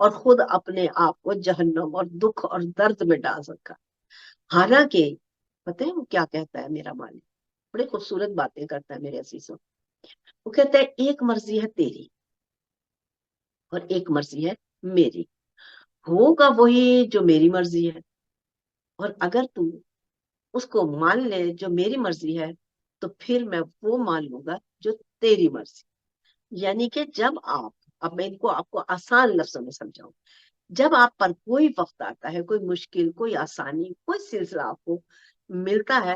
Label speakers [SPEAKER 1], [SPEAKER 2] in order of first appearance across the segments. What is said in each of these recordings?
[SPEAKER 1] اور خود اپنے آپ کو جہنم اور دکھ اور درد میں ڈال رکھا. حالانکہ پتہ ہے وہ کیا کہتا ہے میرا مالک؟ بڑی خوبصورت باتیں کرتا ہے میرے عزیزوں. وہ کہتا ہے ایک مرضی ہے تیری اور ایک مرضی ہے میری. ہوگا وہی جو میری مرضی ہے، اور اگر تو اس کو مان لے جو میری مرضی ہے تو پھر میں وہ مان لوں گا جو تیری مرضی. یعنی کہ جب آپ، اب میں ان کو آپ کو آسان لفظوں میں سمجھاؤں، جب آپ پر کوئی وقت آتا ہے، کوئی مشکل، کوئی آسانی، کوئی سلسلہ آپ کو ملتا ہے،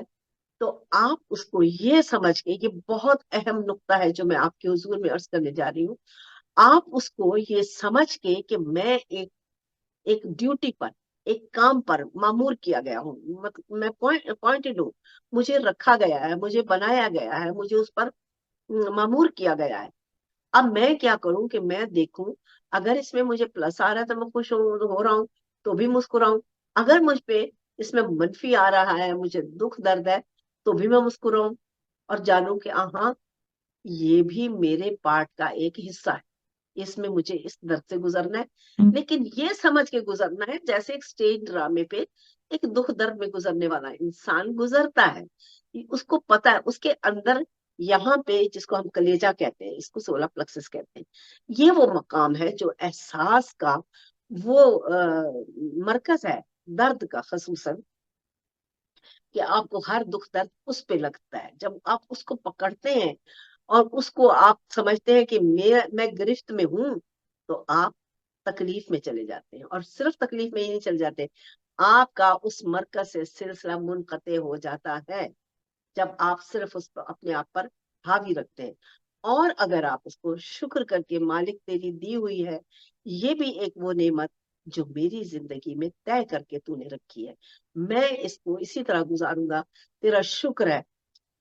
[SPEAKER 1] تو آپ اس کو یہ سمجھ کے، یہ بہت اہم نقطہ ہے جو میں آپ کے حضور میں عرض کرنے جا رہی ہوں، آپ اس کو یہ سمجھ کے کہ میں ایک ڈیوٹی پر، ایک کام پر معمور کیا گیا ہوں، میں اپوائنٹڈ ہوں، مجھے رکھا گیا ہے، مجھے بنایا گیا ہے، مجھے اس پر معمور کیا گیا ہے. اب میں کیا کروں کہ میں دیکھوں، اگر اس میں مجھے پلس آ رہا ہے تو میں خوش ہو رہا ہوں تو بھی مسکراؤں، اگر مجھ پہ اس میں منفی آ رہا ہے، مجھے دکھ درد ہے، تو بھی میں مسکراؤں اور جانوں کہ ہاں یہ بھی میرے پارٹ کا ایک حصہ ہے، اس میں مجھے اس درد سے گزرنا ہے، لیکن یہ سمجھ کے گزرنا ہے جیسے ایک سٹیج ڈرامے پہ ایک دکھ درد میں گزرنے والا انسان گزرتا ہے. اس کو پتا ہے اس کے اندر، یہاں پہ جس کو ہم کلیجا کہتے ہیں، اس کو سولر پلکسس کہتے ہیں، یہ وہ مقام ہے جو احساس کا وہ مرکز ہے، درد کا خصوصاً، کہ آپ کو ہر دکھ درد اس پہ لگتا ہے. جب آپ اس کو پکڑتے ہیں اور اس کو آپ سمجھتے ہیں کہ میں گرفت میں ہوں، تو آپ تکلیف میں چلے جاتے ہیں، اور صرف تکلیف میں ہی نہیں چلے جاتے، آپ کا اس مرکز سے سلسلہ منقطع ہو جاتا ہے جب آپ صرف اس پر اپنے آپ پر حاوی رکھتے ہیں. اور اگر آپ اس کو شکر کر کے، مالک تیری دی ہوئی ہے یہ بھی ایک وہ نعمت جو میری زندگی میں طے کر کے تو نے رکھی ہے، میں اس کو اسی طرح گزاروں گا، تیرا شکر ہے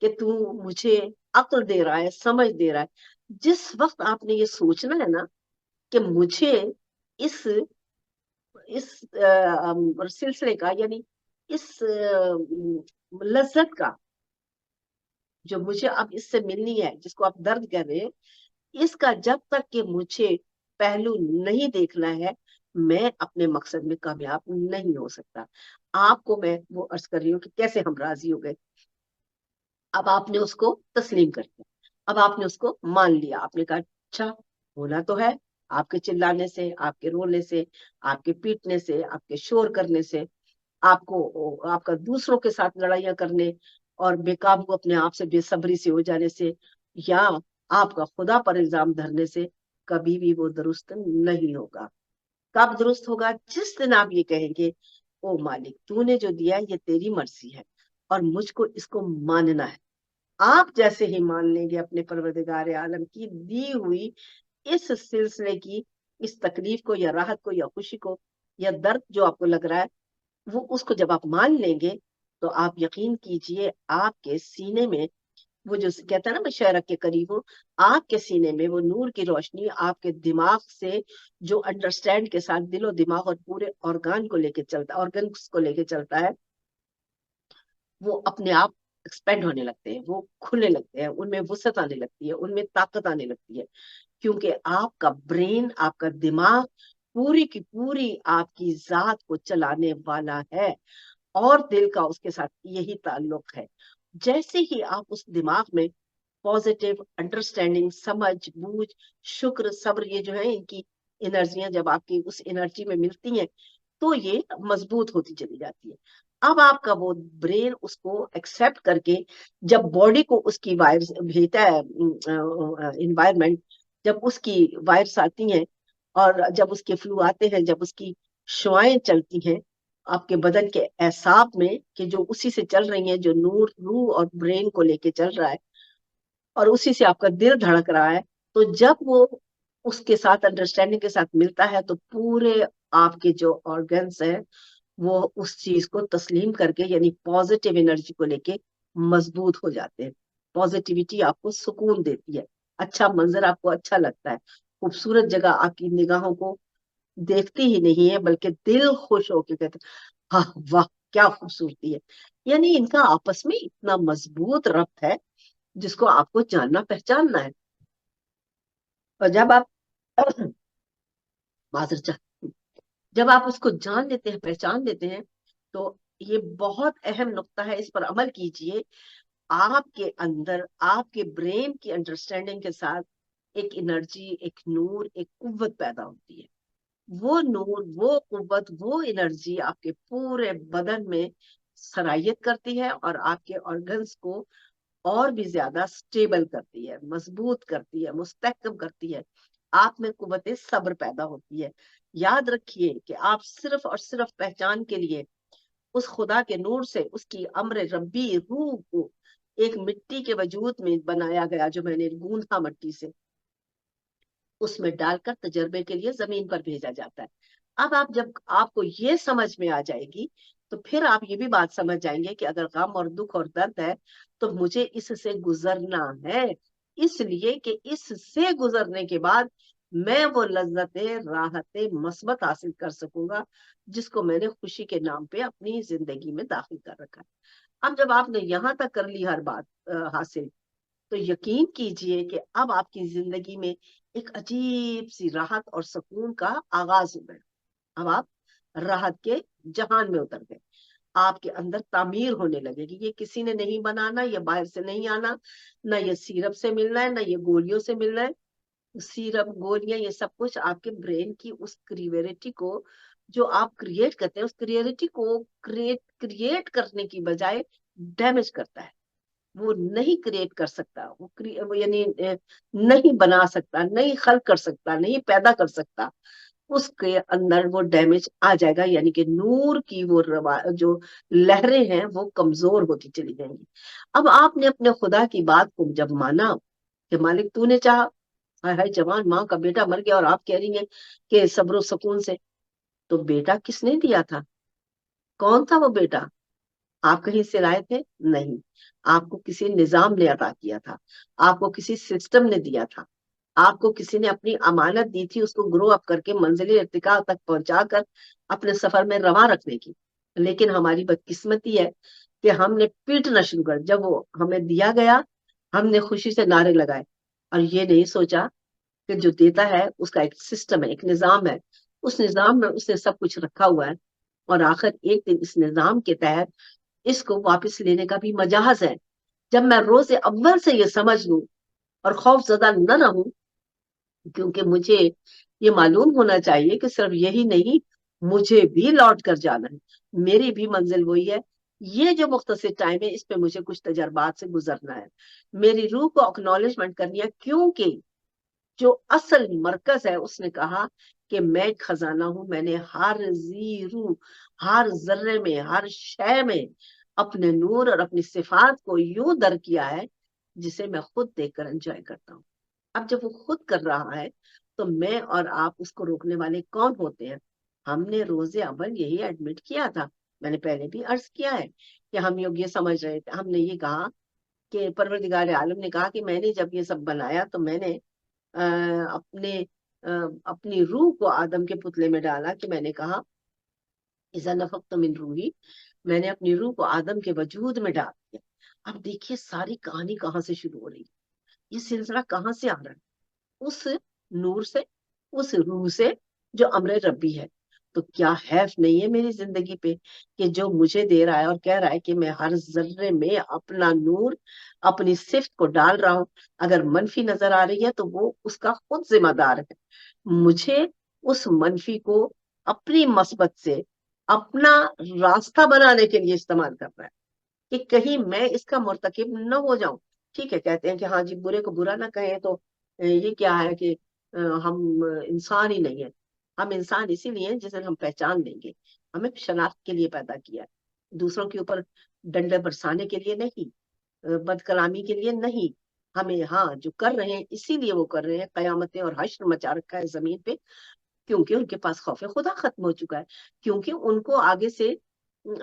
[SPEAKER 1] کہ تو مجھے عقل دے رہا ہے، سمجھ دے رہا ہے. جس وقت آپ نے یہ سوچنا ہے نا کہ مجھے اس اس سلسلے کا، یعنی اس لذت کا جو مجھے اب اس سے ملنی ہے، جس کو آپ درد کہہ رہے ہیں، اس کا جب تک کہ مجھے پہلو نہیں دیکھنا ہے، میں اپنے مقصد میں کامیاب نہیں ہو سکتا. آپ کو میں وہ عرض کر رہی ہوں کہ کیسے ہم راضی ہو گئے. اب آپ نے اس کو تسلیم کر دیا، اب آپ نے اس کو مان لیا، آپ نے کہا اچھا ہونا تو ہے. آپ کے چلانے سے، آپ کے رونے سے، آپ کے پیٹنے سے، آپ کے شور کرنے سے، آپ کا دوسروں کے ساتھ لڑائیاں کرنے اور بے قابو اپنے آپ سے، بے صبری سے ہو جانے سے، یا آپ کا خدا پر الزام دھرنے سے کبھی بھی وہ درست نہیں ہوگا. کب درست ہوگا؟ جس دن آپ یہ کہیں گے او مالک تو نے جو دیا ہے یہ تیری مرضی ہے اور مجھ کو اس کو ماننا ہے. آپ جیسے ہی مان لیں گے اپنے پروردگار عالم کی دی ہوئی اس سلسلے کی، اس تکلیف کو یا راحت کو یا خوشی کو یا درد جو آپ کو لگ رہا ہے، وہ اس کو جب آپ مان لیں گے تو آپ یقین کیجئے آپ کے سینے میں وہ جو کہتا ہے نا میں شعرک کے قریب ہوں، آپ کے سینے میں وہ نور کی روشنی آپ کے دماغ سے جو انڈرسٹینڈ کے ساتھ دل و دماغ اور پورے آرگن کو لے کے چلتا ہے، وہ اپنے آپ ایکسپینڈ ہونے لگتے ہیں، وہ کھلنے لگتے ہیں، ان میں وسعت آنے لگتی ہے، ان میں طاقت آنے لگتی ہے، کیونکہ آپ کا برین، آپ کا دماغ پوری کی پوری آپ کی ذات کو چلانے والا ہے، اور دل کا اس کے ساتھ یہی تعلق ہے. جیسے ہی آپ اس دماغ میں پازیٹیو انڈرسٹینڈنگ، سمجھ بوجھ، شکر، صبر، یہ جو ہے ان کی انرجیاں جب آپ کی اس انرجی میں ملتی ہیں تو یہ مضبوط ہوتی چلی جاتی ہے. اب آپ کا وہ برین اس کو ایکسپٹ کر کے جب باڈی کو اس کی وائرس بھیجتا ہے، انوائرمنٹ، جب اس کی وائرس آتی ہیں اور جب اس کے فلو آتے ہیں، جب اس کی شعائیں چلتی ہیں آپ کے بدن کے اعصاب میں، کہ جو اسی سے چل رہی ہیں، جو نور روح اور برین کو لے کے چل رہا ہے، اور اسی سے آپ کا دل دھڑک رہا ہے، تو جب وہ اس کے ساتھ انڈرسٹینڈنگ کے ساتھ ملتا ہے تو پورے آپ کے جو آرگنس ہیں وہ اس چیز کو تسلیم کر کے، یعنی پازیٹیو انرجی کو لے کے مضبوط ہو جاتے ہیں. پازیٹیوٹی آپ کو سکون دیتی ہے، اچھا منظر آپ کو اچھا لگتا ہے، خوبصورت جگہ آپ کی نگاہوں کو دیکھتی ہی نہیں ہے بلکہ دل خوش ہو کے کہتے ہاں واہ کیا خوبصورتی ہے. یعنی ان کا آپس میں اتنا مضبوط ربط ہے جس کو آپ کو جاننا پہچاننا ہے. اور جب آپ معذرت جب آپ اس کو جان لیتے ہیں، پہچان لیتے ہیں، تو یہ بہت اہم نقطہ ہے، اس پر عمل کیجئے. آپ کے اندر، آپ کے برین کی انڈرسٹینڈنگ کے ساتھ ایک انرجی، ایک نور، ایک قوت پیدا ہوتی ہے. وہ نور، وہ قوت، وہ انرجی آپ کے پورے بدن میں سرایت کرتی ہے اور آپ کے آرگنز کو اور بھی زیادہ سٹیبل کرتی ہے، مضبوط کرتی ہے، مستحکم کرتی ہے. آپ میں قوت صبر پیدا ہوتی ہے. یاد رکھیے کہ آپ صرف اور صرف پہچان کے لیے اس خدا کے نور سے، اس کی امر ربی روح کو ایک مٹی کے وجود میں بنایا گیا جو میں نے گوندھا مٹی سے، اس میں ڈال کر تجربے کے لیے زمین پر بھیجا جاتا ہے. اب جب آپ کو یہ سمجھ میں آ جائے گی تو پھر آپ یہ بھی بات سمجھ جائیں گے کہ اگر غم اور دکھ اور درد ہے تو مجھے اس سے گزرنا ہے، اس لیے کہ اس سے گزرنے کے بعد میں وہ لذتیں، راحتیں، مثبت حاصل کر سکوں گا جس کو میں نے خوشی کے نام پہ اپنی زندگی میں داخل کر رکھا ہے. اب جب آپ نے یہاں تک کر لی ہر بات حاصل، تو یقین کیجئے کہ اب آپ کی زندگی میں ایک عجیب سی راحت اور سکون کا آغاز ہو گیا. اب آپ راحت کے جہان میں اتر گئے. آپ کے اندر تعمیر ہونے لگے گی. یہ کسی نے نہیں بنانا، یہ باہر سے نہیں آنا، نہ یہ سیرپ سے ملنا ہے، نہ یہ گولیوں سے ملنا ہے. سیرپ، گولیاں، یہ سب کچھ آپ کے برین کی اس کریویریٹی کو جو آپ کریٹ کرتے ہیں، اس کریویریٹی کو کریٹ کرنے کی بجائے ڈیمیج کرتا ہے. وہ نہیں کریٹ کر سکتا، وہ یعنی نہیں بنا سکتا، نہیں خلق کر سکتا، نہیں پیدا کر سکتا. اس کے اندر وہ ڈیمیج آ جائے گا، یعنی کہ نور کی وہ جو لہریں ہیں وہ کمزور ہوتی چلی جائیں گی. اب آپ نے اپنے خدا کی بات کو جب مانا کہ مالک تو نے چاہا، ہائے ہائے جوان ماں کا بیٹا مر گیا اور آپ کہہ رہی ہیں کہ صبر و سکون سے، تو بیٹا کس نے دیا تھا؟ کون تھا وہ بیٹا؟ آپ کہیں سے لائے تھے؟ نہیں. آپ کو کسی نظام نے عطا کیا تھا، آپ کو کسی سسٹم نے دیا تھا، آپ کو کسی نے اپنی امانت دی تھی اس کو گرو اپ کر کے منزل ارتقاء تک پہنچا کر اپنے سفر میں رواں رکھنے کی. لیکن ہماری بدقسمتی ہے کہ ہم نے پیٹنا شروع کر. جب وہ ہمیں دیا گیا ہم نے خوشی سے نعرے لگائے اور یہ نہیں سوچا کہ جو دیتا ہے اس کا ایک سسٹم ہے، ایک نظام ہے. اس نظام میں اس نے سب کچھ رکھا ہوا ہے اور آخر ایک دن اس نظام کے تحت اس کو واپس لینے کا بھی مجاز ہے. جب میں روز اول سے یہ سمجھ لوں اور خوف زدہ نہ رہوں، کیونکہ مجھے یہ معلوم ہونا چاہیے کہ صرف یہی نہیں، مجھے بھی لوٹ کر جانا ہے، میری بھی منزل وہی ہے. یہ جو مختصر ٹائم ہے اس پہ مجھے کچھ تجربات سے گزرنا ہے، میری روح کو اکنالجمنٹ کرنی ہے، کیونکہ جو اصل مرکز ہے اس نے کہا کہ میں ایک خزانہ ہوں. میں نے ہر زیرو، ہر ذرے میں، ہر شے میں اپنے نور اور اپنی صفات کو یوں در کیا ہے جسے میں خود دیکھ کر انجوائے کرتا ہوں. اب جب وہ خود کر رہا ہے تو میں اور آپ اس کو روکنے والے کون ہوتے ہیں؟ ہم نے روز اول یہی ایڈمٹ کیا تھا. میں نے پہلے بھی عرض کیا ہے کہ ہم یہ سمجھ رہے تھے، ہم نے یہ کہا کہ پروردگار عالم نے کہا کہ میں نے جب یہ سب بنایا تو میں نے اپنے اپنی روح کو آدم کے پتلے میں ڈالا، کہ میں نے کہا اذا نفخت من روحی، میں نے اپنی روح کو آدم کے وجود میں ڈال دیا. اب دیکھیے ساری کہانی کہاں سے شروع ہو رہی ہے، یہ سلسلہ کہاں سے آ رہا ہے؟ اس نور سے، اس روح سے جو امر ربی ہے. تو کیا حیف نہیں ہے میری زندگی پہ کہ جو مجھے دے رہا ہے اور کہہ رہا ہے کہ میں ہر ذرے میں اپنا نور، اپنی صفت کو ڈال رہا ہوں. اگر منفی نظر آ رہی ہے تو وہ اس کا خود ذمہ دار ہے. مجھے اس منفی کو اپنی مثبت سے اپنا راستہ بنانے کے لیے استعمال کرنا ہے کہ کہیں میں اس کا مرتکب نہ ہو جاؤں. ٹھیک ہے، کہتے ہیں کہ ہاں جی برے کو برا نہ کہیں، تو یہ کیا ہے کہ ہم انسان ہی نہیں ہیں. ہم انسان اسی لیے ہیں جسے ہم پہچان لیں گے. ہمیں شناخت کے لیے پیدا کیا ہے، دوسروں کے اوپر ڈنڈے برسانے کے لیے نہیں، بد کلامی کے لیے نہیں. ہمیں ہاں جو کر رہے ہیں اسی لیے وہ کر رہے ہیں. قیامتیں اور حشر مچا رکھا ہے زمین پہ کیونکہ ان کے پاس خوف خدا ختم ہو چکا ہے، کیونکہ ان کو آگے سے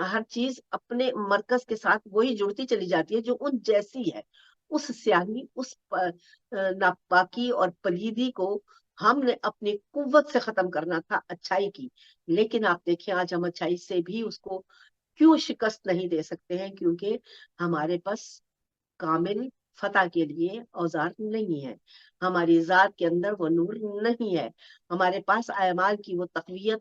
[SPEAKER 1] ہر چیز اپنے مرکز کے ساتھ وہی جڑتی چلی جاتی ہے جو ان جیسی ہے. اس سیاہی، اس ناپاکی اور پلیدی کو ہم نے اپنی قوت سے ختم کرنا تھا، اچھائی کی. لیکن آپ دیکھیں آج ہم اچھائی سے بھی اس کو کیوں شکست نہیں دے سکتے ہیں؟ کیونکہ ہمارے پاس کامل فتح کے لیے اوزار نہیں ہے، ہماری ذات کے اندر وہ نور نہیں ہے، ہمارے پاس اعمال کی وہ تقویت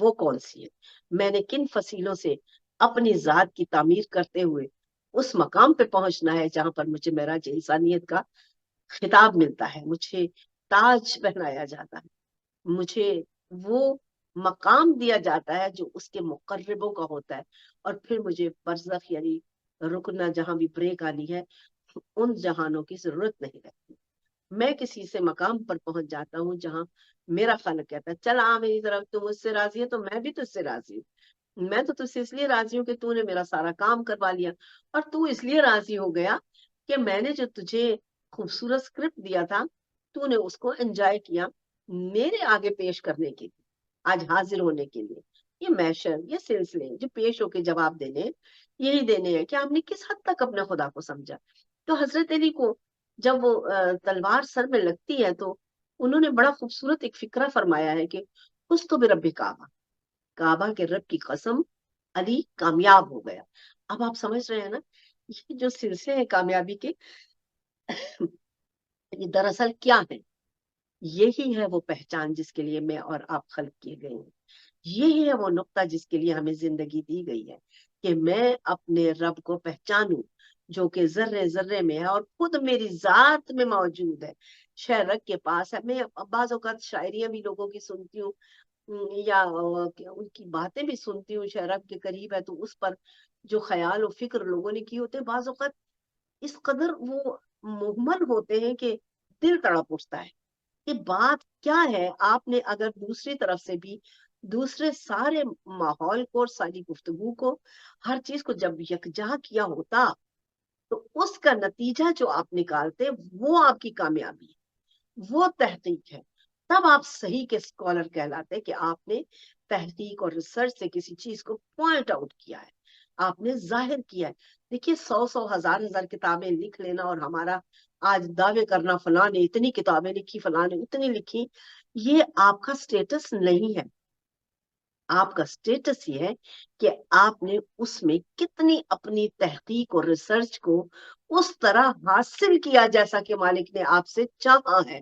[SPEAKER 1] وہ کون سی ہے، میں نے کن فصیلوں سے اپنی ذات کی تعمیر کرتے ہوئے اس مقام پہ پہنچنا ہے جہاں پر مجھے معراج انسانیت کا خطاب ملتا ہے، مجھے تاج پہنایا جاتا ہے، مجھے وہ مقام دیا جاتا ہے جو اس کے مقربوں کا ہوتا ہے، اور پھر مجھے برزخ یعنی رکنا جہاں بھی بریک آنی ہے ان جہانوں کی ضرورت نہیں رہتی۔ میں کسی سے مقام پر پہنچ جاتا ہوں جہاں میرا خالق کہتا ہے چل آ میری طرف، تو مجھ سے راضی ہے تو میں بھی تجھ سے راضی ہوں، میں تو تجھ سے اس لیے راضی ہوں کہ تو نے میرا سارا کام کروا لیا، اور تو اس لیے راضی ہو گیا کہ میں نے جو تجھے خوبصورت اسکرپٹ دیا تھا تو نے اس کو انجوائے کیا میرے آگے پیش کرنے کے لیے، آج حاضر ہونے کے لیے۔ یہ محشر، یہ سلسلے جو پیش ہو کے جواب دینے، یہی دینے ہیں کہ ہم نے کس حد تک اپنے خدا کو سمجھا۔ تو حضرت علی کو جب وہ تلوار سر میں لگتی ہے تو انہوں نے بڑا خوبصورت ایک فکرہ فرمایا ہے کہ کچھ تو بے رب کعبہ، کعبہ کے رب کی قسم علی کامیاب ہو گیا۔ اب آپ سمجھ رہے ہیں نا، یہ جو سلسلے ہیں کامیابی کے، یہ دراصل کیا ہے؟ یہی ہے وہ پہچان جس کے لیے میں اور آپ خلق کیے گئے ہیں، یہی ہے وہ نقطہ جس کے لیے ہمیں زندگی دی گئی ہے کہ میں اپنے رب کو پہچانوں جو کہ ذرے ذرے میں ہے اور خود میری ذات میں موجود ہے، شہرک کے پاس ہے۔ میں بعض اوقات شاعریاں بھی لوگوں کی سنتی ہوں، یا ان کی باتیں بھی سنتی ہوں، شہرک کے قریب ہے تو اس پر جو خیال و فکر لوگوں نے کی ہوتے ہیں بعض اوقات اس قدر وہ مہمل ہوتے ہیں کہ دل تڑپ اٹھتا ہے کہ بات کیا ہے۔ آپ نے اگر دوسری طرف سے بھی دوسرے سارے ماحول کو اور ساری گفتگو کو، ہر چیز کو جب یکجا کیا ہوتا تو اس کا نتیجہ جو آپ نکالتے وہ آپ کی کامیابی ہے، وہ تحقیق ہے۔ تب آپ صحیح کے اسکالر کہلاتے کہ آپ نے تحقیق اور ریسرچ سے کسی چیز کو پوائنٹ آؤٹ کیا ہے، آپ نے ظاہر کیا ہے۔ دیکھیے 100 ہزار ہزار کتابیں لکھ لینا اور ہمارا آج دعوے کرنا فلاں نے اتنی کتابیں لکھی، فلاں نے اتنی لکھی، یہ آپ کا سٹیٹس نہیں ہے۔ آپ کا سٹیٹس یہ ہے کہ آپ نے اس میں کتنی اپنی تحقیق اور ریسرچ کو اس طرح حاصل کیا جیسا کہ مالک نے آپ سے چاہا ہے،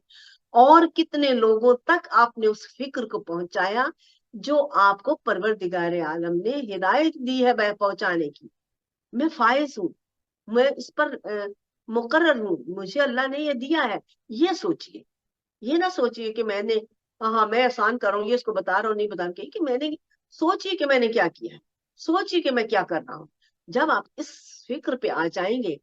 [SPEAKER 1] اور کتنے لوگوں تک آپ نے اس فکر کو پہنچایا جو آپ کو پروردگار عالم نے ہدایت دی ہے پہنچانے کی۔ میں فائز ہوں، میں اس پر مقرر ہوں، مجھے اللہ نے یہ دیا ہے، یہ سوچئے۔ یہ نہ سوچئے کہ میں نے، ہاں میں احسان کر رہا ہوں، یہ اس کو بتا رہا ہوں نہیں بتا رہا ہوں، کہ میں نے سوچئے کہ میں نے کیا کیا ہے، سوچئے کہ میں کیا کر رہا ہوں۔ جب آپ اس فکر پہ آ جائیں گے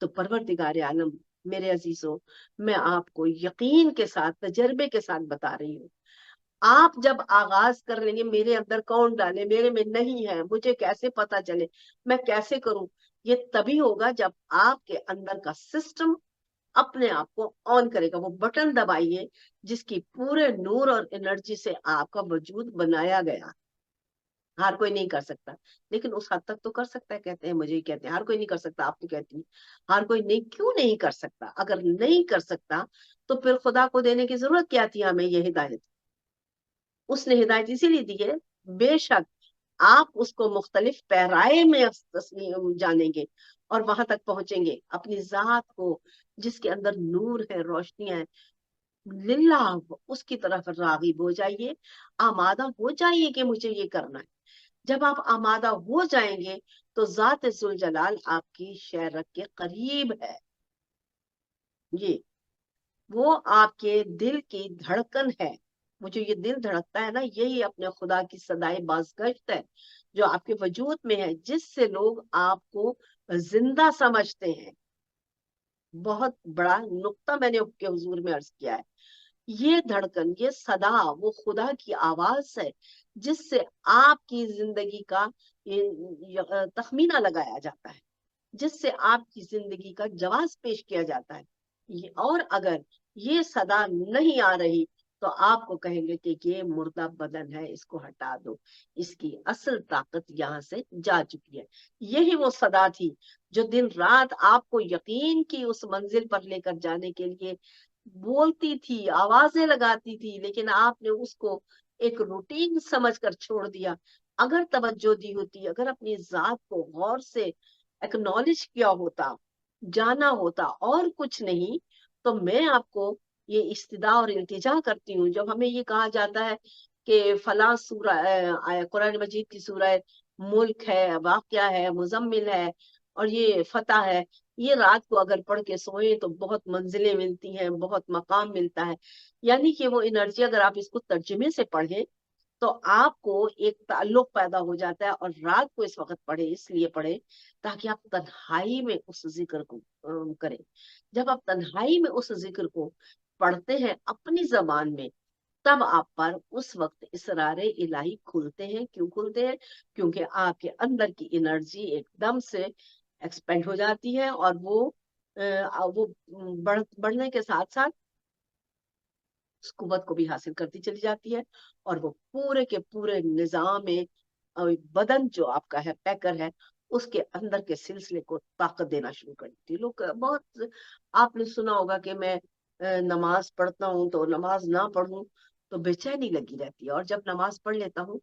[SPEAKER 1] تو پروردگار عالم، میرے عزیزوں، میں آپ کو یقین کے ساتھ تجربے کے ساتھ بتا رہی ہوں، آپ جب آغاز کر لیں گے میرے اندر کون ڈالے، میرے میں نہیں ہے، مجھے کیسے پتا چلے، میں کیسے کروں، یہ تبھی ہوگا جب آپ کے اندر کا سسٹم اپنے آپ کو آن کرے گا۔ وہ بٹن دبائیے جس کی پورے نور اور انرجی سے آپ کا وجود بنایا گیا۔ ہر کوئی نہیں کر سکتا لیکن اس حد تک تو کر سکتا ہے، کہتے ہیں، مجھے ہی کہتے ہیں ہر کوئی نہیں کر سکتا، آپ تو کہتی ہیں ہر کوئی نہیں، کیوں نہیں کر سکتا؟ اگر نہیں کر سکتا تو پھر خدا کو دینے کی ضرورت کیا تھی ہمیں یہ ہدایت؟ اس نے ہدایت اسی لیے دی ہے، بے شک آپ اس کو مختلف پیرائے میں جانیں گے اور وہاں تک پہنچیں گے، اپنی ذات کو جس کے اندر نور ہے، روشنیاں ہیں، للہ اس کی طرف راغب ہو جائیے، آمادہ ہو جائیے کہ مجھے یہ کرنا ہے۔ جب آپ آمادہ ہو جائیں گے تو ذات ذوالجلال آپ کی شہرت کے قریب ہے، یہ وہ آپ کے دل کی دھڑکن ہے۔ وہ جو یہ دل دھڑکتا ہے نا، یہی اپنے خدا کی صدائے بازگشت ہے جو آپ کے وجود میں ہے، جس سے لوگ آپ کو زندہ سمجھتے ہیں۔ بہت بڑا نقطہ میں نے آپ کے حضور میں عرض کیا ہے، یہ دھڑکن، یہ صدا وہ خدا کی آواز ہے جس سے آپ کی زندگی کا تخمینہ لگایا جاتا ہے، جس سے آپ کی زندگی کا جواز پیش کیا جاتا ہے۔ اور اگر یہ صدا نہیں آ رہی تو آپ کو کہیں گے کہ یہ مردہ بدن ہے، اس کو ہٹا دو، اس کی اصل طاقت یہاں سے جا چکی ہے۔ یہی وہ صدا تھی جو دن رات آپ کو یقین کی اس منزل پر لے کر جانے کے لیے بولتی تھی، آوازیں لگاتی تھی، لیکن آپ نے اس کو ایک روٹین سمجھ کر چھوڑ دیا۔ اگر توجہ دی ہوتی، اگر اپنی ذات کو غور سے ایکنالج کیا ہوتا، جانا ہوتا اور کچھ نہیں، تو میں آپ کو یہ استدعا اور التجا کرتی ہوں، جب ہمیں یہ کہا جاتا ہے کہ فلاں سورہ قرآن مجید کی سورہ ملک ہے، واقعہ ہے، مزمل ہے، اور یہ فتح ہے، یہ رات کو اگر پڑھ کے سوئیں تو بہت منزلیں ملتی ہیں، بہت مقام ملتا ہے. یعنی کہ وہ انرجی اگر آپ اس کو ترجمے سے پڑھیں تو آپ کو ایک تعلق پیدا ہو جاتا ہے. اور رات کو اس وقت پڑھے، اس لیے پڑھے تاکہ آپ تنہائی میں اس ذکر کو کریں. جب آپ تنہائی میں اس ذکر کو پڑھتے ہیں اپنی زبان میں، تب آپ پر اس وقت اسرار الہی کھلتے ہیں. کیوں کھلتے ہیں؟ کیونکہ آپ کے اندر کی انرجی ایک دم سے ایکسپینڈ ہو جاتی ہے، اور وہ بڑھنے کے ساتھ ساتھ اس قوت کو بھی حاصل کرتی چلی جاتی ہے، اور وہ پورے کے پورے نظام بدن جو آپ کا ہے، پیکر ہے، اس کے اندر کے سلسلے کو طاقت دینا شروع کر دیتی ہے. لوگ بہت، آپ نے سنا ہوگا کہ میں نماز پڑھتا ہوں تو نماز نہ پڑھوں تو بے چینی لگی رہتی ہے، اور جب نماز پڑھ لیتا ہوں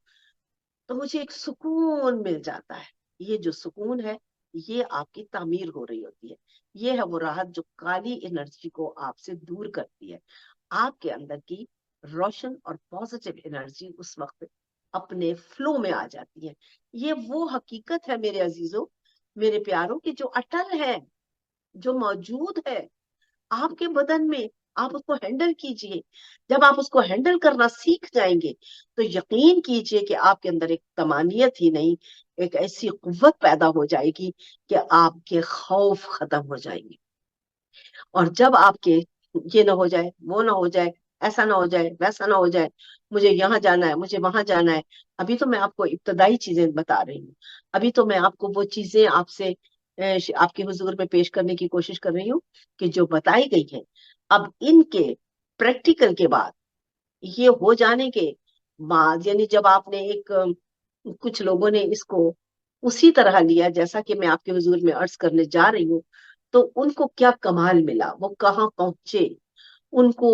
[SPEAKER 1] تو مجھے ایک سکون مل جاتا ہے. یہ جو سکون ہے یہ آپ کی تعمیر ہو رہی ہوتی ہے. یہ ہے وہ راحت جو کالی انرجی کو آپ سے دور کرتی ہے. آپ کے اندر کی روشن اور پازیٹیو انرجی اس وقت اپنے فلو میں آ جاتی ہے. یہ وہ حقیقت ہے میرے عزیزوں، میرے پیاروں، کی جو اٹل ہے، جو موجود ہے آپ کے بدن میں. آپ اس کو ہینڈل کیجئے. جب آپ اس کو ہینڈل کرنا سیکھ جائیں گے تو یقین کیجئے کہ آپ کے اندر ایک طمانیت ہی نہیں، ایک ایسی قوت پیدا ہو جائے گی کہ آپ کے خوف ختم ہو جائیں گے. اور جب آپ کے یہ نہ ہو جائے، وہ نہ ہو جائے، ایسا نہ ہو جائے، ویسا نہ ہو جائے، مجھے یہاں جانا ہے، مجھے وہاں جانا ہے. ابھی تو میں آپ کو ابتدائی چیزیں بتا رہی ہوں. ابھی تو میں آپ کو وہ چیزیں آپ سے آپ کے حضور میں پیش کرنے کی کوشش کر رہی ہوں کہ جو بتائی گئی ہیں. اب ان کے پریکٹیکل کے بعد، یہ ہو جانے کے بعد، یعنی جب آپ نے کچھ لوگوں نے اس کو اسی طرح لیا جیسا کہ میں آپ کے حضور میں عرض کرنے جا رہی ہوں، تو ان کو کیا کمال ملا، وہ کہاں پہنچے، ان کو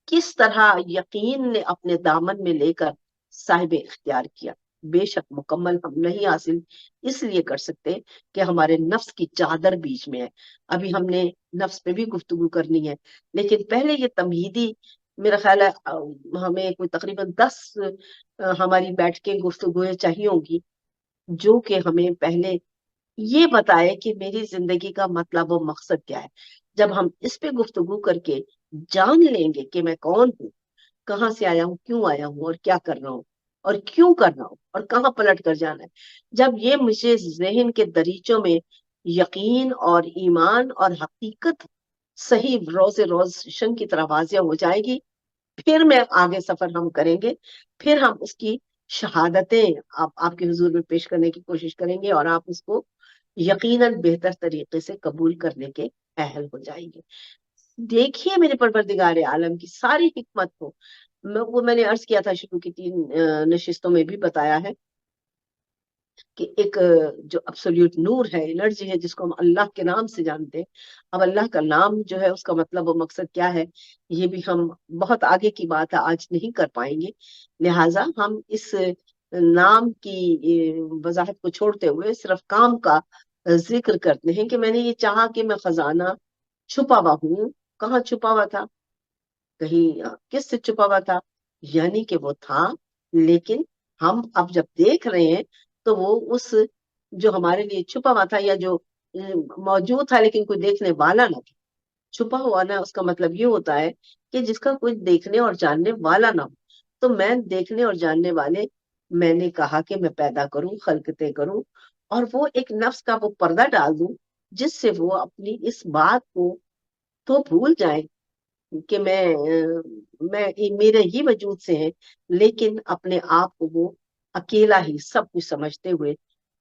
[SPEAKER 1] کس طرح یقین نے اپنے دامن میں لے کر صاحب اختیار کیا. بے شک مکمل ہم نہیں حاصل اس لیے کر سکتے کہ ہمارے نفس کی چادر بیچ میں ہے. ابھی ہم نے نفس پہ بھی گفتگو کرنی ہے، لیکن پہلے یہ تمہیدی، میرا خیال ہے ہمیں کوئی تقریباً 10 ہماری بیٹھ کے گفتگویں چاہیے ہوگی جو کہ ہمیں پہلے یہ بتائے کہ میری زندگی کا مطلب و مقصد کیا ہے. جب ہم اس پہ گفتگو کر کے جان لیں گے کہ میں کون ہوں، کہاں سے آیا ہوں، کیوں آیا ہوں، اور کیا کر رہا ہوں، اور کیوں کر رہا ہوں، اور کہاں پلٹ کر جانا ہے، جب یہ مجھے ذہن کے دریچوں میں یقین اور ایمان اور حقیقت صحیح روز روشن کی طرح واضح ہو جائے گی، پھر میں آگے سفر ہم کریں گے. پھر ہم اس کی شہادتیں آپ کے حضور میں پیش کرنے کی کوشش کریں گے، اور آپ اس کو یقیناً بہتر طریقے سے قبول کرنے کے اہل ہو جائیں گے. دیکھیے میرے پروردگار عالم کی ساری حکمت کو. میں نے عرض کیا تھا، شروع کی 3 نشستوں میں بھی بتایا ہے کہ ایک جو ابسولوٹ نور ہے، انرجی ہے، جس کو ہم اللہ کے نام سے جانتے ہیں. اب اللہ کا نام جو ہے اس کا مطلب و مقصد کیا ہے، یہ بھی ہم بہت آگے کی بات ہے، آج نہیں کر پائیں گے. لہٰذا ہم اس نام کی وضاحت کو چھوڑتے ہوئے صرف کام کا ذکر کرتے ہیں کہ میں نے یہ چاہا کہ میں خزانہ چھپا ہوا ہوں. کہاں چھپا ہوا تھا؟ کہیں کس سے چھپا ہوا تھا؟ یعنی کہ وہ تھا، لیکن ہم اب جب دیکھ رہے ہیں تو وہ اس جو ہمارے لیے چھپا ہوا تھا، یا جو موجود تھا لیکن کوئی دیکھنے والا نہ تھا. چھپا ہوا نا، اس کا مطلب یہ ہوتا ہے کہ جس کا کوئی دیکھنے اور جاننے والا نہ ہو. تو میں دیکھنے اور جاننے والے، میں نے کہا کہ میں پیدا کروں، خلقتیں کروں، اور وہ ایک نفس کا وہ پردہ ڈال دوں جس سے وہ اپنی اس بات کو تو بھول جائیں کہ میں میرے ہی وجود سے ہے، لیکن اپنے آپ کو وہ اکیلا ہی سب کچھ سمجھتے ہوئے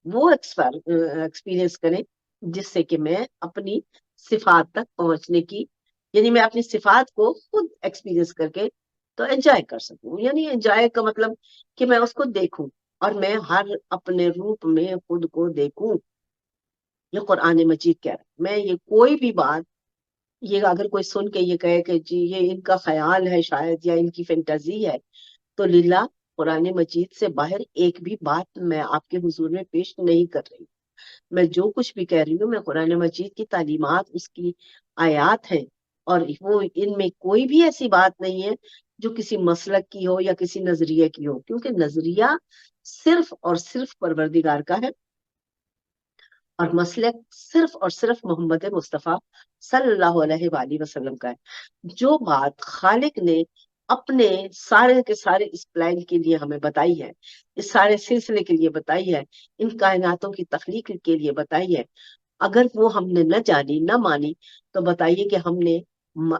[SPEAKER 1] وہ ایکسپیرئنس کریں جس سے کہ میں اپنی صفات تک پہنچنے کی، یعنی میں اپنی صفات کو خود ایکسپیرئنس کر کے تو انجوائے کر سکوں. یعنی انجوائے کا مطلب کہ میں اس کو دیکھوں، اور میں ہر اپنے روپ میں خود کو دیکھوں. یہ قرآن مجید کہہ رہا ہے. میں یہ کوئی بھی بات، یہ اگر کوئی سن کے یہ کہے کہ جی یہ ان کا خیال ہے شاید، یا ان کی فینٹازی ہے، تو للہ قرآن مجید سے باہر ایک بھی بات میں آپ کے حضور میں پیش نہیں کر رہی. میں جو کچھ بھی کہہ رہی ہوں، میں قرآن مجید کی تعلیمات، اس کی آیات ہیں، اور وہ ان میں کوئی بھی ایسی بات نہیں ہے جو کسی مسلک کی ہو یا کسی نظریے کی ہو، کیونکہ نظریہ صرف اور صرف پروردگار کا ہے اور مسلک صرف اور صرف محمد مصطفیٰ صلی اللہ علیہ وآلہ وسلم کا ہے۔ جو بات خالق نے اپنے سارے کے سارے اس پلان کے لیے ہمیں بتائی ہے، اس سارے سلسلے کے لیے بتائی ہے، ان کائناتوں کی تخلیق کے لیے بتائی ہے، اگر وہ ہم نے نہ جانی نہ مانی تو بتائیے کہ ہم نے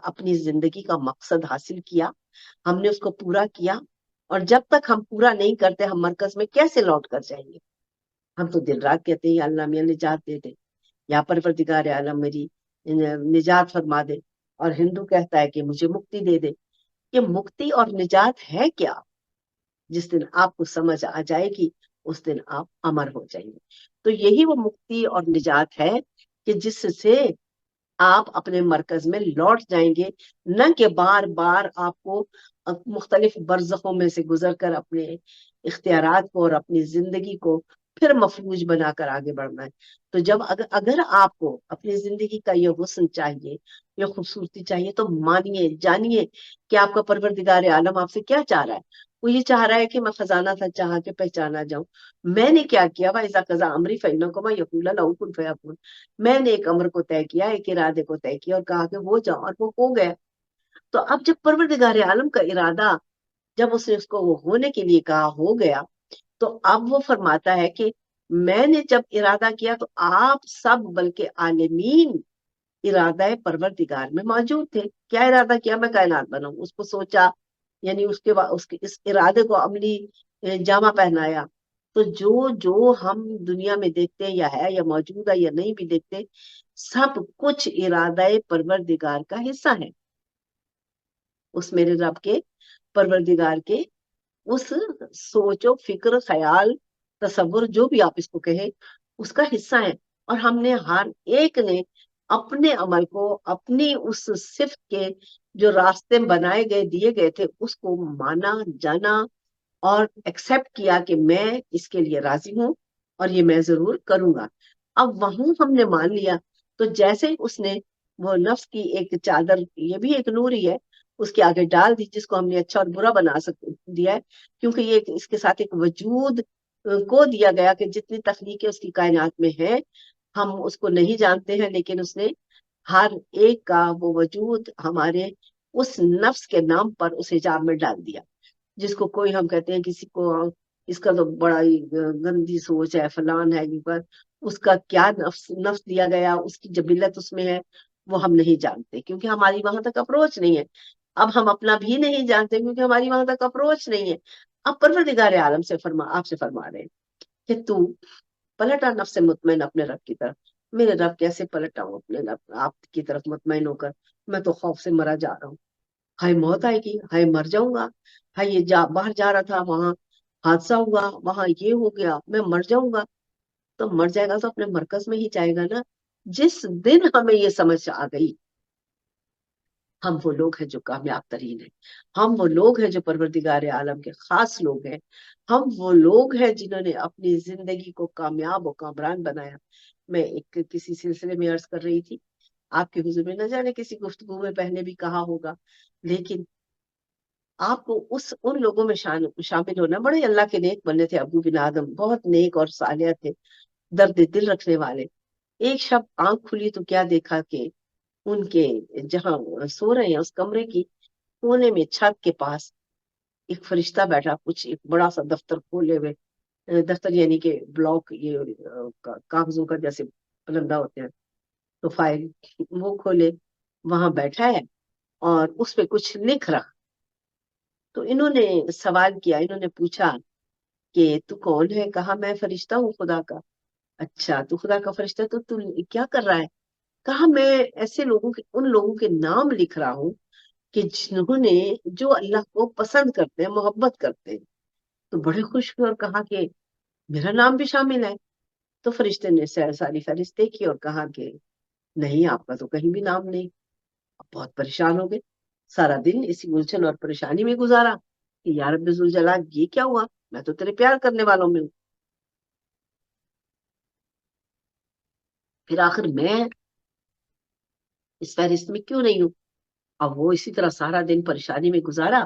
[SPEAKER 1] اپنی زندگی کا مقصد حاصل کیا، ہم نے اس کو پورا کیا، اور جب تک ہم پورا نہیں کرتے ہم مرکز میں کیسے لوٹ کر جائیں گے؟ ہم تو دن رات کہتے ہیں یا اللہ میاں نجات دے دے، یا پروردگار عالم میری نجات فرما دے، اور ہندو کہتا ہے کہ مجھے مکتی دے دے۔ یہ مکتی اور نجات ہے کیا؟ جس دن آپ کو سمجھ آ جائے گی اس دن آپ امر ہو جائیں گے۔ تو یہی وہ مکتی اور نجات ہے کہ جس سے آپ اپنے مرکز میں لوٹ جائیں گے، نہ کہ بار بار آپ کو مختلف برزخوں میں سے گزر کر اپنے اختیارات کو اور اپنی زندگی کو پھر مفلوج بنا کر آگے بڑھنا ہے۔ تو جب اگر آپ کو اپنی زندگی کا یہ حسن چاہیے، یہ خوبصورتی چاہیے، تو مانیے جانیے کہ آپ کا پروردگار عالم آپ سے کیا چاہ رہا ہے۔ وہ یہ چاہ رہا ہے کہ میں خزانہ تھا چاہ کے پہچانا جاؤں۔ میں نے کیا کیا؟ وَإِذَا قَضَىٰ أَمْرِي فَإِنَّكُمَا يَقُولَ لَهُ كُن فَيَكُونُ۔ میں نے ایک امر کو طے کیا، ایک ارادے کو طے کیا اور کہا کہ وہ جاؤ، اور وہ ہو گیا۔ تو اب جب پروردگار عالم کا ارادہ، جب اس نے اس کو وہ ہونے کے لیے کہا ہو گیا، تو اب وہ فرماتا ہے کہ میں نے جب ارادہ کیا تو آپ سب بلکہ عالمین ارادہ پروردگار میں موجود تھے۔ کیا ارادہ کیا؟ میں کائنات بناؤں، اس کو سوچا، یعنی اس کے بعد اس کے اس ارادے کو عملی جامہ پہنایا۔ تو جو جو ہم دنیا میں دیکھتے ہیں یا ہے یا موجود ہے یا نہیں بھی دیکھتے، سب کچھ ارادہ پروردگار کا حصہ ہے، اس میرے رب کے پروردگار کے اس سوچ و فکر خیال تصور جو بھی آپ اس کو کہیں اس کا حصہ ہے۔ اور ہم نے ہر ایک نے اپنے عمل کو اپنی اس صفت کے جو راستے بنائے گئے دیے گئے تھے اس کو مانا جانا اور ایکسپٹ کیا کہ میں اس کے لیے راضی ہوں اور یہ میں ضرور کروں گا۔ اب وہاں ہم نے مان لیا تو جیسے اس نے وہ نفس کی ایک چادر، یہ بھی ایک نور ہی ہے، اس کے آگے ڈال دی، جس کو ہم نے اچھا اور برا بنا دیا ہے، کیونکہ یہ اس کے ساتھ ایک وجود کو دیا گیا کہ جتنی تخلیقیں اس کی کائنات میں ہے ہم اس کو نہیں جانتے ہیں، لیکن اس نے ہر ایک کا وہ وجود ہمارے اس نفس کے نام پر اس حجاب میں ڈال دیا، جس کو کوئی ہم کہتے ہیں کسی کو اس کا تو بڑا ہی گندی سوچ ہے، فلان ہے، پر اس کا کیا نفس دیا گیا، اس کی جبلت اس میں ہے، وہ ہم نہیں جانتے کیونکہ ہماری وہاں تک اپروچ نہیں ہے۔ اب ہم اپنا بھی نہیں جانتے کیونکہ ہماری وہاں تک اپروچ نہیں ہے۔ اب پروردگار عالم سے آپ سے فرما رہے ہیں کہ تو پلٹا نفس مطمئن اپنے رب کی طرف۔ میرے رب کیسے پلٹاؤں اپنے رب آپ کی طرف مطمئن ہو کر؟ میں تو خوف سے مرا جا رہا ہوں، ہائے موت آئے گی، ہائے مر جاؤں گا، ہائے یہ باہر جا رہا تھا وہاں حادثہ ہوا، وہاں یہ ہو گیا، میں مر جاؤں گا۔ تو مر جائے گا تو اپنے مرکز میں ہی جائے گا نا۔ جس دن ہمیں یہ سمجھ آ گئی، ہم وہ لوگ ہیں جو کامیاب ترین ہیں، ہم وہ لوگ ہیں جو پروردگار عالم کے خاص لوگ ہیں، ہم وہ لوگ ہیں جنہوں نے اپنی زندگی کو کامیاب و کامران بنایا۔ میں ایک کسی سلسلے میں عرض کر رہی تھی آپ کے حضور میں، نہ جانے کسی گفتگو میں پہلے بھی کہا ہوگا، لیکن آپ کو ان لوگوں میں شامل ہونا۔ بڑے اللہ کے نیک بندے تھے ابو بن آدم، بہت نیک اور صالح تھے، درد دل رکھنے والے۔ ایک شب آنکھ کھلی تو کیا دیکھا کہ ان کے جہاں سو رہے ہیں اس کمرے کی کونے میں چھت کے پاس ایک فرشتہ بیٹھا، کچھ ایک بڑا سا دفتر کھولے ہوئے، دفتر یعنی کہ بلاک، یہ کاغذوں کا جیسے پلندہ ہوتے ہیں تو فائل، وہ کھولے، وہاں بیٹھا ہے اور اس پہ کچھ لکھ رہا۔ تو انہوں نے سوال کیا، انہوں نے پوچھا کہ تو کون ہے؟ کہا میں فرشتہ ہوں خدا کا۔ اچھا تو خدا کا فرشتہ، تو کیا کر رہا ہے؟ کہا میں ایسے ان لوگوں کے نام لکھ رہا ہوں کہ جنہوں نے جو اللہ کو پسند کرتے ہیں، محبت کرتے ہیں۔ تو بڑے خوش ہوئے اور کہا کہ میرا نام بھی شامل ہے۔ تو فرشتے نے ساری فہرست دیکھی اور کہا کہ نہیں، آپ کا تو کہیں بھی نام نہیں۔ اب بہت پریشان ہو گئے، سارا دن اسی الجھن اور پریشانی میں گزارا کہ یا رب ذوالجلال یہ کیا ہوا، میں تو تیرے پیار کرنے والوں میں ہوں، پھر آخر میں اس فہرست میں کیوں نہیں ہوں؟ اب وہ اسی طرح سارا دن پریشانی میں گزارا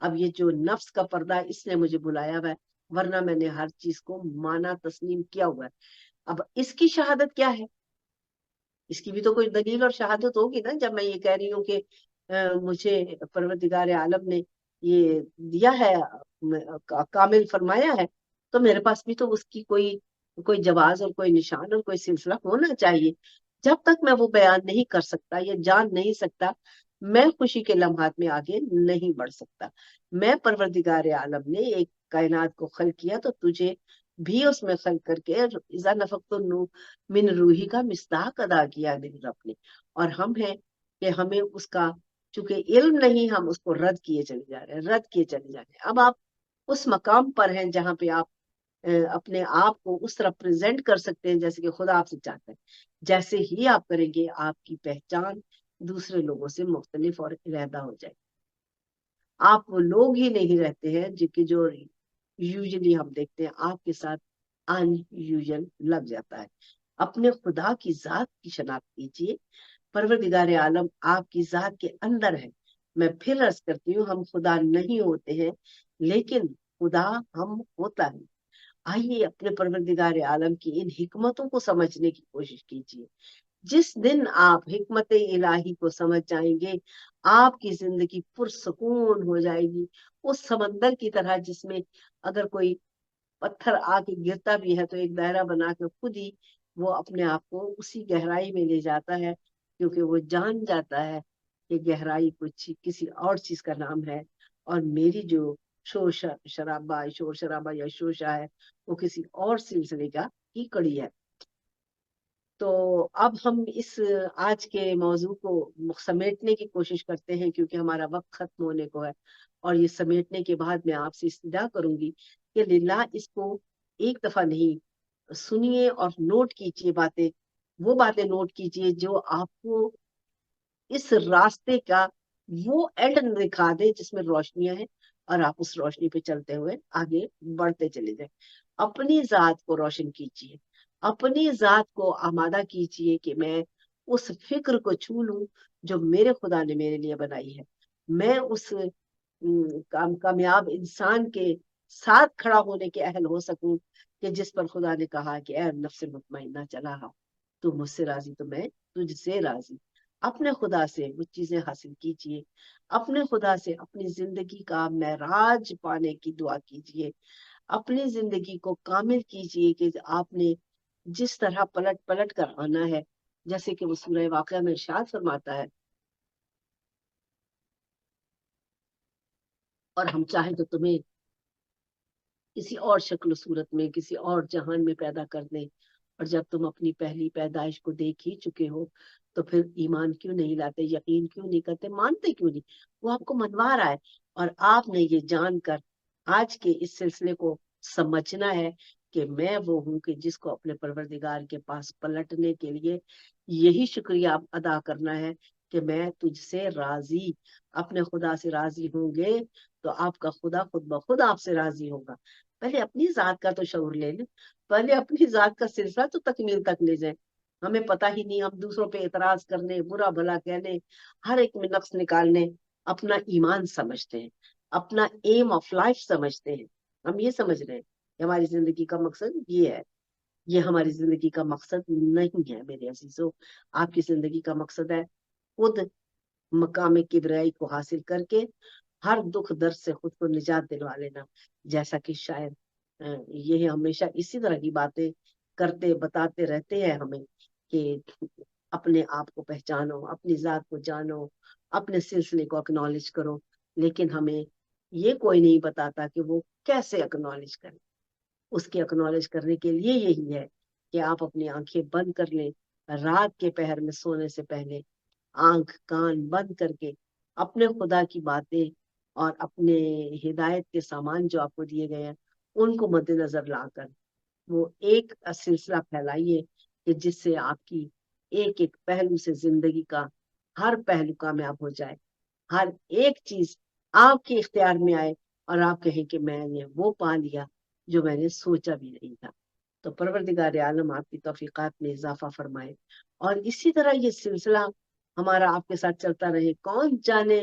[SPEAKER 1] اب یہ جو نفس کا پردہ اس نے مجھے بلایا ہوا ہے، ورنہ میں نے ہر چیز کو مانا تسلیم کیا ہوا ہے۔ اب اس کی شہادت کیا ہے؟ اس کی بھی تو کوئی دلیل اور شہادت ہوگی نا، جب میں یہ کہہ رہی ہوں کہ مجھے پروردگار عالم نے یہ دیا ہے، کامل فرمایا ہے، تو میرے پاس بھی تو اس کی کوئی جواز اور کوئی نشان اور کوئی سلسلہ ہونا چاہیے۔ جب تک میں وہ بیان نہیں کر سکتا یا جان نہیں سکتا، میں خوشی کے لمحات میں آگے نہیں بڑھ سکتا۔ میں پروردگار عالم نے ایک کائنات کو خلق کیا تو تجھے بھی اس میں خلق کر کے اذا نفخت من روحی کا مصداق ادا کیا میرے رب نے، اور ہم ہیں کہ ہمیں اس کا چونکہ علم نہیں، ہم اس کو رد کیے چلے جا رہے ہیں، رد کیے چلے جا رہے ہیں۔ اب آپ اس مقام پر ہیں جہاں پہ آپ اپنے آپ کو اس طرح پریزنٹ کر سکتے ہیں جیسے کہ خدا آپ سے چاہتا ہے۔ جیسے ہی آپ کریں گے، آپ کی پہچان دوسرے لوگوں سے مختلف اور علیحدہ ہو جائے۔ آپ وہ لوگ ہی نہیں رہتے ہیں جو یوزلی ہم دیکھتے ہیں آپ کے ساتھ ان یوزل لگ جاتا ہے۔ اپنے خدا کی ذات کی شناخت کیجیے۔ پروردگار عالم آپ کی ذات کے اندر ہے۔ میں پھر عرض کرتی ہوں، ہم خدا نہیں ہوتے ہیں لیکن خدا ہم ہوتا ہے۔ آئیے اپنے پروردگار عالم کی ان حکمتوں کو سمجھنے کی کوشش کیجیے۔ جس دن آپ حکمت الہی کو سمجھ جائیں گے، آپ کی زندگی پرسکون ہو جائے گی، اس سمندر کی طرح جس میں اگر کوئی پتھر آ کے گرتا بھی ہے تو ایک دائرہ بنا کے خود ہی وہ اپنے آپ کو اسی گہرائی میں لے جاتا ہے، کیونکہ وہ جان جاتا ہے کہ گہرائی کسی اور چیز کا نام ہے، اور میری جو شور شرابہ یا شوشا ہے وہ کسی اور سلسلے کا ہی کڑی ہے۔ تو اب ہم اس آج کے موضوع کو سمیٹنے کی کوشش کرتے ہیں، کیونکہ ہمارا وقت ختم ہونے کو ہے، اور یہ سمیٹنے کے بعد میں آپ سے استدعا کروں گی کہ للہ اس کو ایک دفعہ نہیں سنیے اور نوٹ کیجیے باتیں، وہ باتیں نوٹ کیجیے جو آپ کو اس راستے کا وہ اینڈ دکھا دے جس میں روشنیاں ہیں، اور آپ اس روشنی پہ چلتے ہوئے آگے بڑھتے چلے جائیں۔ اپنی ذات کو روشن کیجیے، اپنی ذات کو آمادہ کیجیے کہ میں اس فکر کو چھو لوں جو میرے خدا نے میرے لیے بنائی ہے۔ میں اس کامیاب انسان کے ساتھ کھڑا ہونے کے اہل ہو سکوں کہ جس پر خدا نے کہا کہ اے نفس مطمئنہ چلا ہا، تو مجھ سے راضی تو میں تجھ سے راضی۔ اپنے خدا سے وہ چیزیں حاصل کیجیے، اپنے خدا سے اپنی زندگی کا معراج پانے کی دعا کیجیے، اپنی زندگی کو کامل کیجیے کہ آپ نے جس طرح پلٹ پلٹ کر آنا ہے، جیسے کہ وہ سورہ واقعہ میں ارشاد فرماتا ہے، اور ہم چاہیں تو تمہیں کسی اور شکل و صورت میں کسی اور جہان میں پیدا کر دیں، اور جب تم اپنی پہلی پیدائش کو دیکھ ہی چکے ہو تو پھر ایمان کیوں نہیں لاتے، یقین کیوں نہیں کرتے، مانتے کیوں نہیں؟ وہ آپ کو منوا رہا ہے، اور آپ نے یہ جان کر آج کے اس سلسلے کو سمجھنا ہے کہ میں وہ ہوں کہ جس کو اپنے پروردگار کے پاس پلٹنے کے لیے یہی شکریہ ادا کرنا ہے کہ میں تجھ سے راضی، اپنے خدا سے راضی ہوں گے تو آپ کا خدا خود بخود آپ سے راضی ہوگا۔ پہلے اپنی ذات کا تو شعور لے لیں، پہلے اپنی ذات کا سلسلہ تو تکمیل تک لے جائیں۔ ہمیں پتہ ہی نہیں، ہم دوسروں پہ اعتراض کرنے، برا بھلا کہنے، ہر ایک میں نقص نکالنے اپنا ایمان سمجھتے ہیں، اپنا ایم آف لائف سمجھتے ہیں۔ ہم یہ سمجھ رہے ہیں کہ ہماری زندگی کا مقصد یہ ہے، یہ ہماری زندگی کا مقصد نہیں ہے میرے عزیزوں۔ آپ کی زندگی کا مقصد ہے خود مقام کبریائی کو حاصل کر کے ہر دکھ درد سے خود کو نجات دلوا لینا، جیسا کہ شاید یہ ہمیشہ اسی طرح کی باتیں کرتے بتاتے رہتے ہیں ہمیں کہ اپنے آپ کو پہچانو، اپنی ذات کو جانو، اپنے سلسلے کو اکنالج کرو، لیکن ہمیں یہ کوئی نہیں بتاتا کہ وہ کیسے اکنالج کریں۔ اس کے اکنالج کرنے کے لیے یہی ہے کہ آپ اپنی آنکھیں بند کر لیں، رات کے پہر میں سونے سے پہلے آنکھ کان بند کر کے اپنے خدا کی باتیں اور اپنے ہدایت کے سامان جو آپ کو دیے گئے ہیں ان کو مد نظر لا کر وہ ایک سلسلہ پھیلائیے کہ جس سے آپ کی ایک ایک پہلو سے زندگی کا ہر پہلو کامیاب ہو جائے، ہر ایک چیز آپ کے اختیار میں آئے، اور آپ کہیں کہ میں نے وہ پا لیا جو میں نے سوچا بھی نہیں تھا۔ تو پروردگار عالم آپ کی توفیقات میں اضافہ فرمائے، اور اسی طرح یہ سلسلہ ہمارا آپ کے ساتھ چلتا رہے۔ کون جانے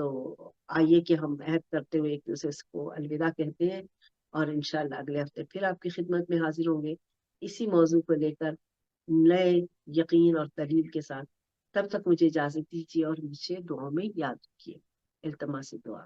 [SPEAKER 1] تو آئیے کہ ہم عہد کرتے ہوئے ایک دوسرے کو الوداع کہتے ہیں، اور انشاءاللہ اگلے ہفتے پھر آپ کی خدمت میں حاضر ہوں گے اسی موضوع کو لے کر، نئے یقین اور دلیل کے ساتھ۔ تب تک مجھے اجازت دیجیے اور مجھے دعا میں یاد رکھیے۔ التماس دعا۔